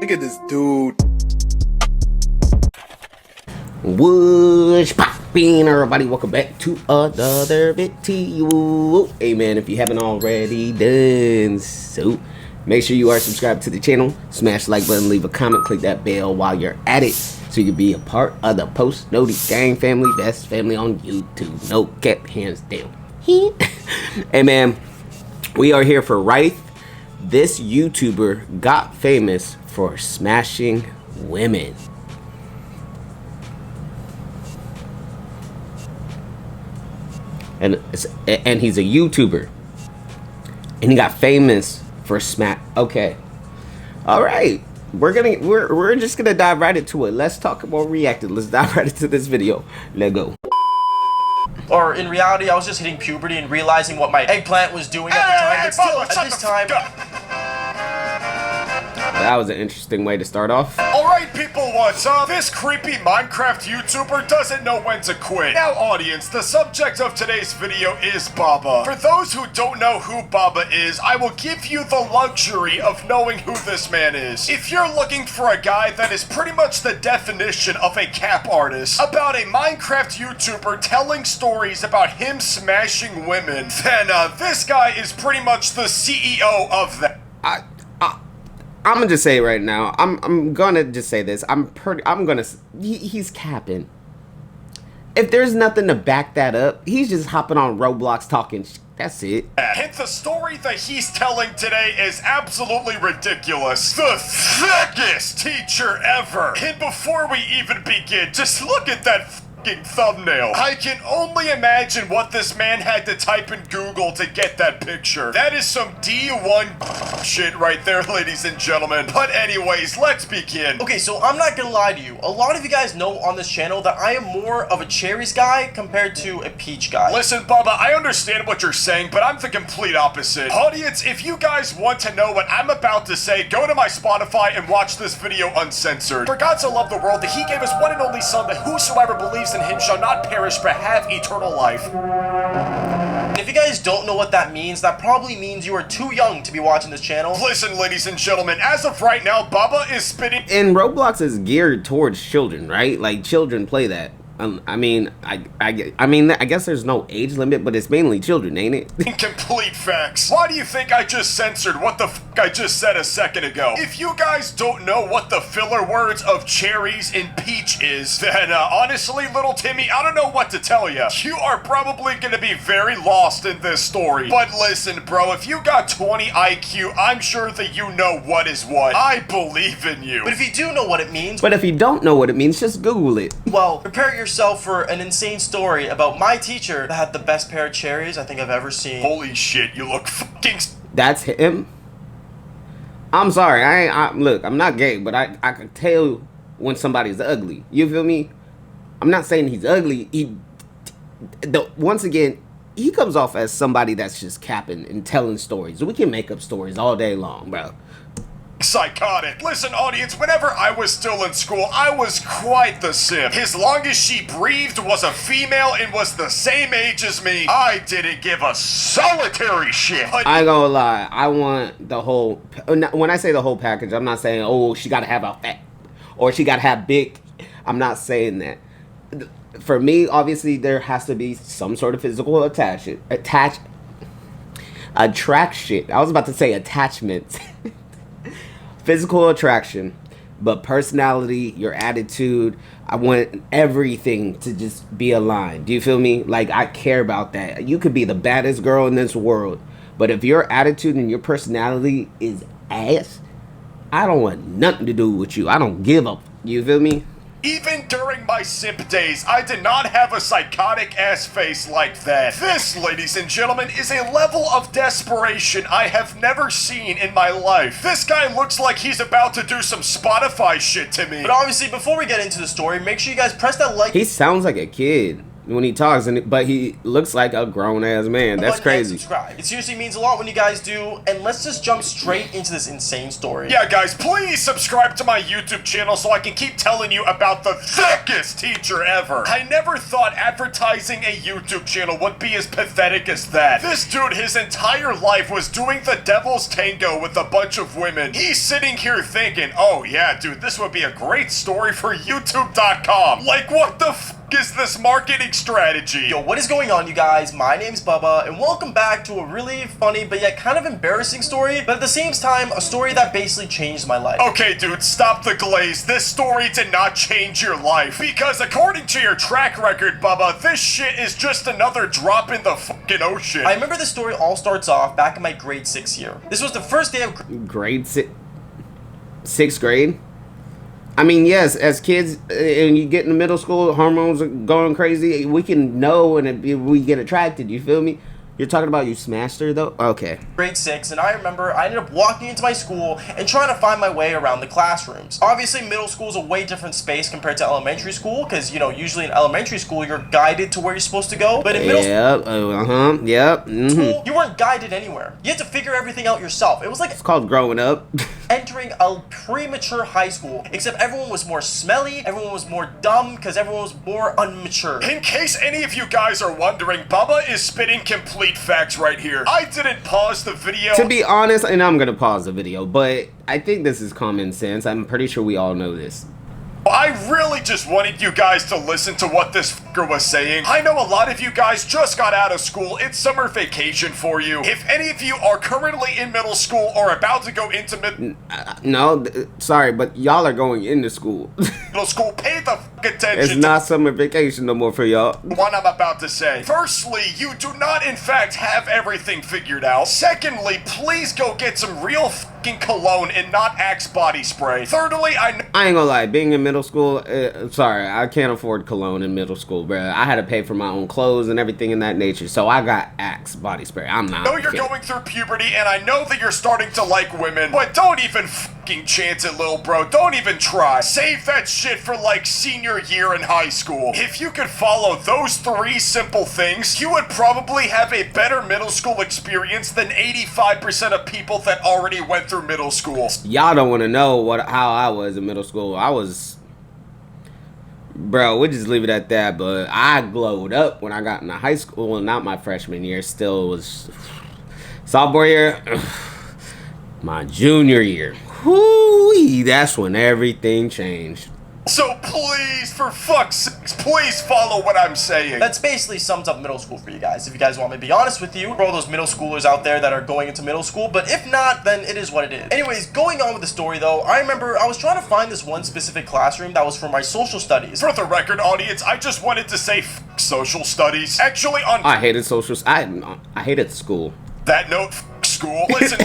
Look at this dude. What's poppin', everybody? Welcome back to another video. Hey man, if you haven't already done so, make sure you are subscribed to the channel, smash the like button, leave a comment, click that bell while you're at it, so you can be a part of the Post Noti Gang family, best family on YouTube. No cap, hands down. Hey man, we are here for Rife. This YouTuber got famous for smashing women. And he's a YouTuber, and he got famous for Okay, all right, we're just gonna dive right into it. Let's talk about reacting. Let's dive right into this video. Let's go. Or in reality, I was just hitting puberty and realizing what my eggplant was doing at the time. But still, at this time. That was an interesting way to start off. Alright people, what's up? This creepy Minecraft YouTuber doesn't know when to quit. Now audience, the subject of today's video is Baba. For those who don't know who Baba is, I will give you the luxury of knowing who this man is. If you're looking for a guy that is pretty much the definition of a cap artist, about a Minecraft YouTuber telling stories about him smashing women, then this guy is pretty much the CEO of that. I'm gonna just say it right now. I'm gonna just say this. He's capping. If there's nothing to back that up, he's just hopping on Roblox talking. That's it. And the story that he's telling today is absolutely ridiculous. The thickest teacher ever. And before we even begin, just look at that thumbnail. I can only imagine what this man had to type in Google to get that picture. That is some D1 shit right there, ladies and gentlemen. But anyways, let's begin. Okay, so I'm not gonna lie to you. A lot of you guys know on this channel that I am more of a cherries guy compared to a peach guy. Listen, Bubba, I understand what you're saying, but I'm the complete opposite. Audience, if you guys want to know what I'm about to say, go to my Spotify and watch this video uncensored. For God so loved the world that he gave his one and only son, that whosoever believes in him shall not perish but have eternal life. And if you guys don't know what that means, that probably means you are too young to be watching this channel. Listen, ladies and gentlemen, as of right now, Baba is spitting. And Roblox is geared towards children, right? Like children play that. I mean, I guess there's no age limit, but it's mainly children, ain't it? Incomplete facts. Why do you think I just censored what the f I just said a second ago? If you guys don't know what the filler words of cherries and peach is, then honestly, little Timmy, I don't know what to tell you. You are probably gonna be very lost in this story. But listen, bro, if you got 20 IQ, I'm sure that you know what is what. I believe in you. But if you do know what it means, but if you don't know what it means, just Google it. Well, prepare yourself for an insane story about my teacher that had the best pair of cherries I think I've ever seen. Holy shit, you look fucking... That's him? I'm sorry, look, I'm not gay, but I can tell when somebody's ugly. You feel me? I'm not saying he's ugly. Once again, he comes off as somebody that's just capping and telling stories. We can make up stories all day long, bro. Psychotic. Listen, audience, whenever I was still in school, I was quite the simp. As long as she breathed, was a female, and was the same age as me, I didn't give a solitary shit. I ain't gonna lie, I want the whole... When I say the whole package, I'm not saying, oh, she gotta have a fat, or she gotta have big. I'm not saying that. For me, obviously, there has to be some sort of physical attraction. I was about to say attachment. Physical attraction, but personality, your attitude, I want everything to just be aligned. Do you feel me? Like, I care about that. You could be the baddest girl in this world, but if your attitude and your personality is ass, I don't want nothing to do with you. I don't give up. You feel me? Even during my simp days, I did not have a psychotic ass face like that. This, ladies and gentlemen, is a level of desperation I have never seen in my life. This guy looks like he's about to do some Spotify shit to me. But obviously, before we get into the story, make sure you guys press that like. He sounds like a kid. when he talks, but he looks like a grown ass man. That's crazy. Subscribe. It seriously means a lot when you guys do. And let's just jump straight into this insane story. Yeah, guys, please subscribe to my YouTube channel so I can keep telling you about the thickest teacher ever. I never thought advertising a YouTube channel would be as pathetic as that. This dude, his entire life was doing the devil's tango with a bunch of women. He's sitting here thinking, oh yeah, dude, this would be a great story for YouTube.com. Like, what the f is this marketing strategy? Yo, what is going on, you guys? My name's Bubba, and welcome back to a really funny but yet kind of embarrassing story, but at the same time, a story that basically changed my life. Okay, dude, stop the glaze. This story did not change your life. Because according to your track record, Bubba, this shit is just another drop in the fucking ocean. I remember this story all starts off back in my grade 6 year. This was the first day of grade 6, 6th grade. I mean, yes, as kids, and you get into middle school, hormones are going crazy. We can know, and we get attracted. You feel me? You're talking about you smashed her, though? Okay. Grade 6, and I remember I ended up walking into my school and trying to find my way around the classrooms. Obviously, middle school is a way different space compared to elementary school, because, you know, usually in elementary school, you're guided to where you're supposed to go. But in middle school, you weren't guided anywhere. You had to figure everything out yourself. It was like... It's called growing up. Entering a premature high school, except everyone was more smelly, everyone was more dumb, because everyone was more unmature. In case any of you guys are wondering, Bubba is spitting complete facts right here. I didn't pause the video. To be honest, and I'm gonna pause the video, but I think this is common sense. I'm pretty sure we all know this. I really just wanted you guys to listen to what this fucker was saying. I know a lot of you guys just got out of school. It's summer vacation for you. If any of you are currently in middle school or about to go into no, sorry, but y'all are going into school. middle school, pay the fuck attention. It's not summer vacation no more for y'all. What I'm about to say. Firstly, you do not in fact have everything figured out. Secondly, please go get some real fucking cologne and not Axe body spray. Thirdly, I ain't gonna lie, being in middle school, sorry, I can't afford cologne in middle school, bruh. I had to pay for my own clothes and everything in that nature, so I got Axe body spray. I'm not. I know you're going through puberty, and I know that you're starting to like women, but don't even fucking chance it, little bro. Don't even try. Save that shit for like senior year in high school. If you could follow those 3 simple things, you would probably have a better middle school experience than 85% of people that already went through middle school. Y'all don't want to know how I was in middle school. I was... Bro, we'll just leave it at that, but I glowed up when I got into high school. Well, not my freshman year, still was sophomore year. My junior year. Whoo-wee, that's when everything changed. So please, for fuck's sakes, please follow what I'm saying. That's basically sums up middle school for you guys. If you guys want me to be honest with you, for all those middle schoolers out there that are going into middle school, but if not, then it is what it is. Anyways, going on with the story though, I remember I was trying to find this one specific classroom that was for my social studies. For the record, audience, I just wanted to say social studies. Actually, I hated social. I hated school. That note, school. Listen.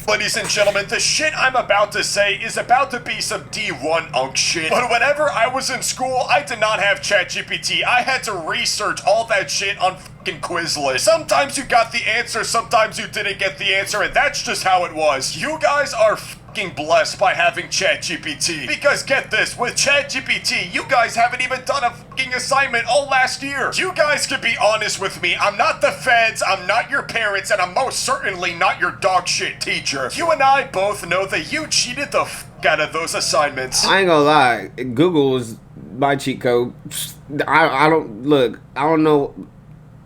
Ladies and gentlemen, the shit I'm about to say is about to be some D1 unk shit. But whenever I was in school, I did not have ChatGPT. I had to research all that shit on fucking Quizlet. Sometimes you got the answer, sometimes you didn't get the answer, and that's just how it was. You guys are fucking blessed by having ChatGPT. Because get this, with ChatGPT, you guys haven't even done a fucking assignment all last year. You guys can be honest with me. I'm not the feds, I'm not your parents, and I'm most certainly not your dog shit teacher. You and I both know that you cheated the fuck out of those assignments. I ain't gonna lie, Google was my cheat code. I don't know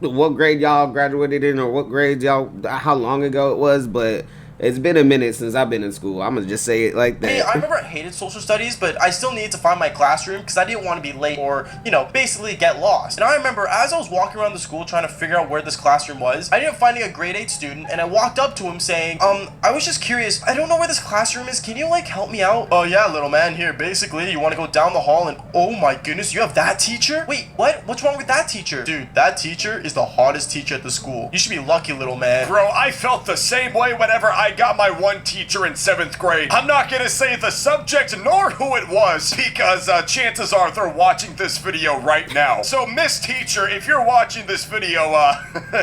what grade y'all graduated in or what grade how long ago it was, but it's been a minute since I've been in school. I'm gonna just say it like that. Hey, I remember I hated social studies, but I still needed to find my classroom because I didn't want to be late or, you know, basically get lost. And I remember as I was walking around the school trying to figure out where this classroom was, I ended up finding a grade 8 student, and I walked up to him saying, I was just curious, I don't know where this classroom is, can you, like, help me out? Oh yeah, little man, here, basically, you want to go down the hall and, oh my goodness, you have that teacher? Wait, what? What's wrong with that teacher? Dude, that teacher is the hottest teacher at the school. You should be lucky, little man. Bro, I felt the same way whenever I got my one teacher in 7th grade. I'm not gonna say the subject nor who it was because chances are they're watching this video right now. So Miss Teacher, if you're watching this video,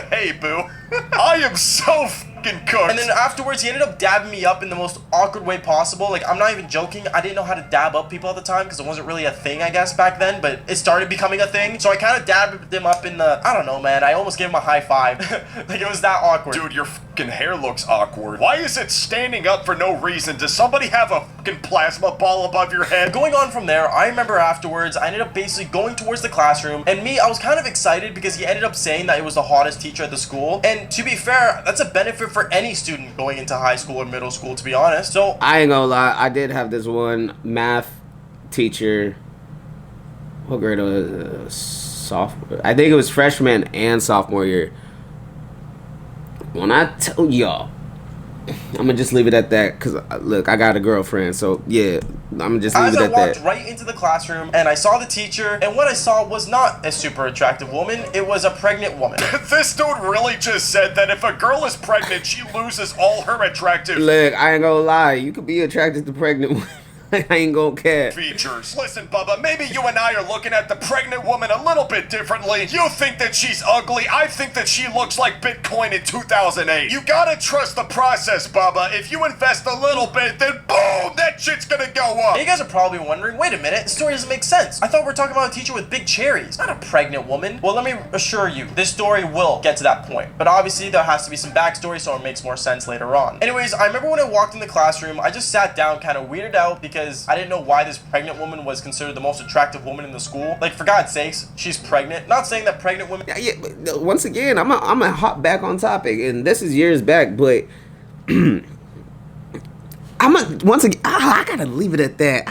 hey boo. I am so fucking cooked. And then afterwards, he ended up dabbing me up in the most awkward way possible. Like, I'm not even joking. I didn't know how to dab up people at the time because it wasn't really a thing, I guess, back then. But it started becoming a thing. So I kind of dabbed them up in the, I don't know, man. I almost gave him a high five. Like, it was that awkward. Dude, your fucking hair looks awkward. Why is it standing up for no reason? Does somebody have a fucking plasma ball above your head? Going on from there, I remember afterwards, I ended up basically going towards the classroom. And me, I was kind of excited because he ended up saying that it was the hottest teacher at the school. And to be fair, that's a benefit for any student going into high school or middle school, to be honest. So I ain't gonna lie, I did have this one math teacher. What grade was it? Sophomore? I think it was freshman and sophomore year. When I tell y'all, I'm gonna just leave it at that because look, I got a girlfriend, so yeah, I'm gonna just leave it at that. As I walked right into the classroom and I saw the teacher, and what I saw was not a super attractive woman, it was a pregnant woman. This dude really just said that if a girl is pregnant, she loses all her attractive Look, I ain't gonna lie, you could be attracted to pregnant women. I ain't gonna care. features. Listen, Bubba, maybe you and I are looking at the pregnant woman a little bit differently. You think that she's ugly. I think that she looks like Bitcoin in 2008. You gotta trust the process, Bubba. If you invest a little bit, then boom, that shit's gonna go up. And you guys are probably wondering, wait a minute, the story doesn't make sense. I thought we were talking about a teacher with big cherries, not a pregnant woman. Well, let me assure you, this story will get to that point. But obviously, there has to be some backstory, so it makes more sense later on. Anyways, I remember when I walked in the classroom, I just sat down kind of weirded out because I didn't know why this pregnant woman was considered the most attractive woman in the school. Like, for God's sakes, she's pregnant. Not saying that pregnant women... Yeah, but once again, I'm a hop back on topic, and this is years back, but once again, I gotta leave it at that.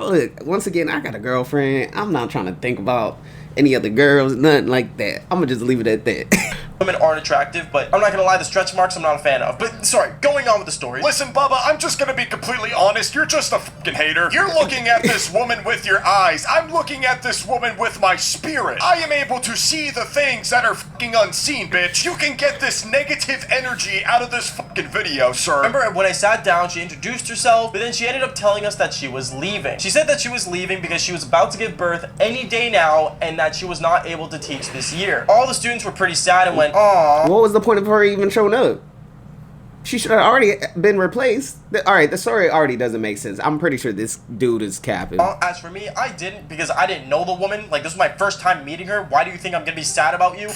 Look, once again, I got a girlfriend. I'm not trying to think about any other girls, nothing like that. I'm gonna just leave it at that. Women aren't attractive, but I'm not gonna lie, the stretch marks I'm not a fan of. But sorry, going on with the story. Listen, Bubba, I'm just gonna be completely honest. You're just a fucking hater. You're looking at this woman with your eyes. I'm looking at this woman with my spirit. I am able to see the things that are fucking unseen, bitch. You can get this negative energy out of this fucking video, sir. Remember when I sat down, she introduced herself, but then she ended up telling us that she was leaving. She said that she was leaving because she was about to give birth any day now and that she was not able to teach this year. All the students were pretty sad and went, "Aww." What was the point of her even showing up? She should have already been replaced. Alright, the story already doesn't make sense. I'm pretty sure this dude is capping. As for me, I didn't because I didn't know the woman. Like, this was my first time meeting her. Why do you think I'm gonna be sad about you?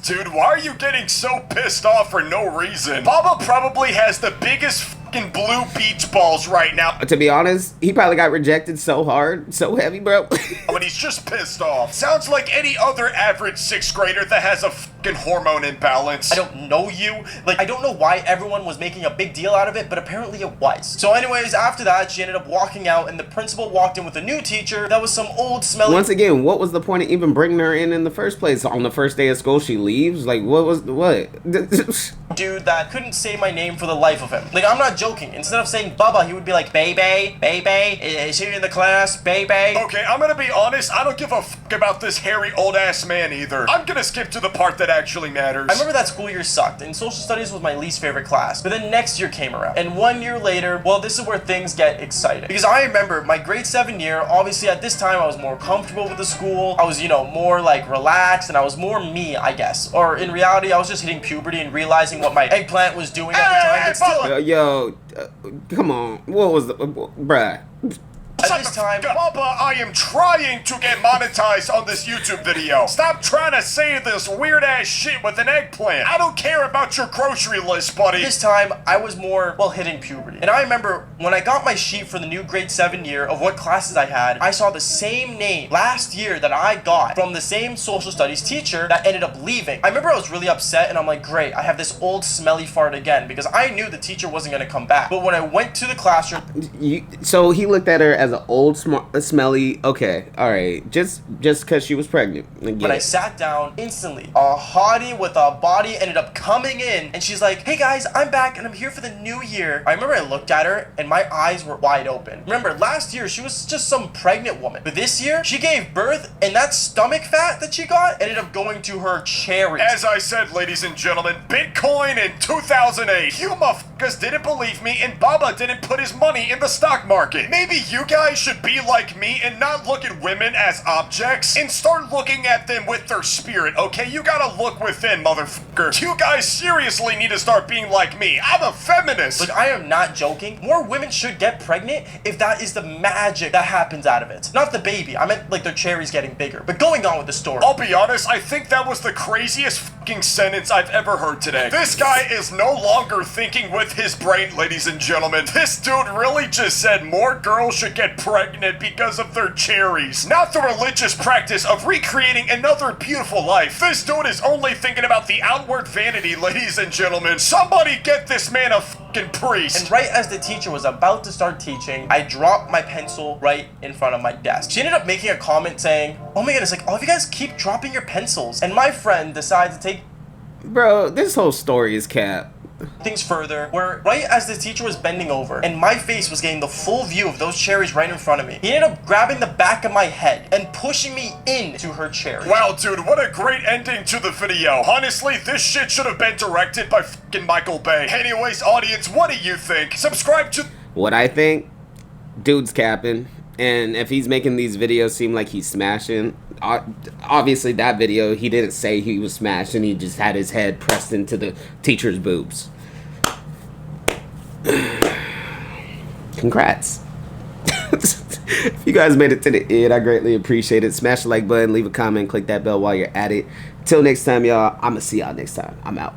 Dude, why are you getting so pissed off for no reason? Bubba probably has the biggest fucking blue beach balls right now. To be honest, he probably got rejected so hard, so heavy, bro. When he's just pissed off. Sounds like any other average 6th grader that has a fucking hormone imbalance. I don't know you. Like, I don't know why everyone was making a big deal out of it, but apparently it was. So anyways, after that, she ended up walking out, and the principal walked in with a new teacher that was some old, smelly... Once again, what was the point of even bringing her in the first place? On the first day of school, she leaves? Like, what? dude that couldn't say my name for the life of him. Like, I'm not joking. Instead of saying Bubba, he would be like, baby, is he in the class, baby? Okay, I'm gonna be honest, I don't give a fuck about this hairy old-ass man either. I'm gonna skip to the part that actually matters. I remember that school year sucked, and social studies was my least favorite class. But then next year came around, and 1 year later, well, this is where things get exciting. Because I remember my grade 7 year, obviously at this time, I was more comfortable with the school. I was, you know, more like relaxed, and I was more me, I guess. Or in reality, I was just hitting puberty and realizing what my eggplant was doing at the time. But still, come on. What was the... bruh. At this time, Bubba, I am trying to get monetized on this YouTube video. Stop trying to say this weird ass shit with an eggplant. I don't care about your grocery list, buddy. This time, I was more, well, hitting puberty. And I remember when I got my sheet for the new grade 7 year of what classes I had, I saw the same name last year that I got from the same social studies teacher that ended up leaving. I remember I was really upset and I'm like, great, I have this old smelly fart again because I knew the teacher wasn't going to come back. But when I went to the classroom... So he looked at her as an old, smelly, okay, all right, just because she was pregnant. When I sat down, instantly, a hottie with a body ended up coming in, and she's like, hey guys, I'm back, and I'm here for the new year. I remember I looked at her, and my eyes were wide open. Remember, last year, she was just some pregnant woman. But this year, she gave birth, and that stomach fat that she got ended up going to her cherries. As I said, ladies and gentlemen, Bitcoin in 2008. You motherfuckers motherfuckers didn't believe me and Baba didn't put his money in the stock market. Maybe you guys should be like me and not look at women as objects and start looking at them with their spirit, okay? You gotta look within, motherfucker. You guys seriously need to start being like me. I'm a feminist. Look, I am not joking. More women should get pregnant if that is the magic that happens out of it. Not the baby. I meant like their cherries getting bigger. But going on with the story. I'll be honest, I think that was the craziest fucking sentence I've ever heard today. This guy is no longer thinking with his brain, ladies and gentlemen. This dude really just said more girls should get pregnant because of their cherries, not the religious practice of recreating another beautiful life. This dude is only thinking about the outward vanity, ladies and gentlemen. Somebody get this man a fucking priest. And right as the teacher was about to start teaching, I dropped my pencil right in front of my desk. She ended up making a comment saying, oh my goodness, like, all of you guys keep dropping your pencils. And my friend decided to take Bro, this whole story is cap. things further, where right as the teacher was bending over and my face was getting the full view of those cherries right in front of me, he ended up grabbing the back of my head and pushing me into her cherry. Wow, dude, what a great ending to the video. Honestly, this shit should have been directed by fucking Michael Bay. Anyways, audience, what do you think? Subscribe to... What I think, dude's capping. And if he's making these videos seem like he's smashing, obviously that video, he didn't say he was smashing. He just had his head pressed into the teacher's boobs. Congrats. If you guys made it to the end, I greatly appreciate it. Smash the like button, leave a comment, click that bell while you're at it. Till next time, y'all. I'm going to see y'all next time. I'm out.